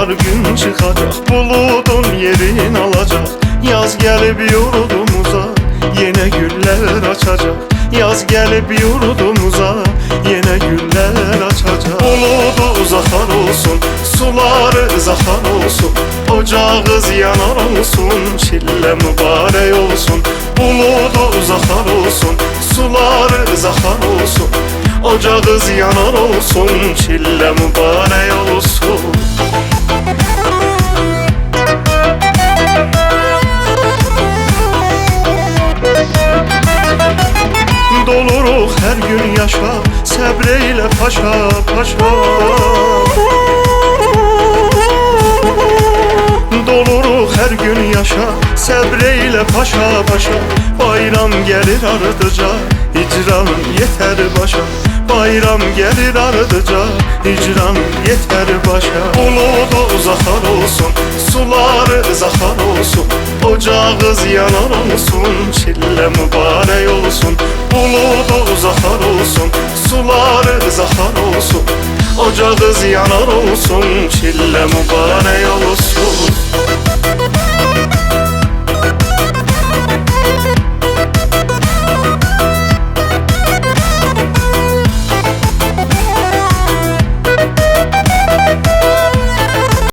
var gün çıkacak, buludun yerin alacak. Yaz gelip yurdumuza yine güller açacak. Yaz gelip yurdumuza yine güller açacak. Buludu uzaklar olsun, suları zahar olsun, ocağız yanar olsun, çille mübarek olsun. Buludu uzaklar olsun, suları zahar olsun, ocağız yanar olsun, çille mübarek olsun. Doluruk her gün yaşa, səbreyle paşa paşa. Doluruk her gün yaşa, səbreyle paşa paşa. Bayram gelir ardıca, hicranın yeter başa. Bayram gelir ardıca, hicran yeter başa. Buludu uzaklar olsun, suları zahar olsun, ocağız yanar olsun, çille mübarek olsun. Buludu uzaklar olsun, suları zahar olsun, ocağız yanar olsun, çille mübarek olsun.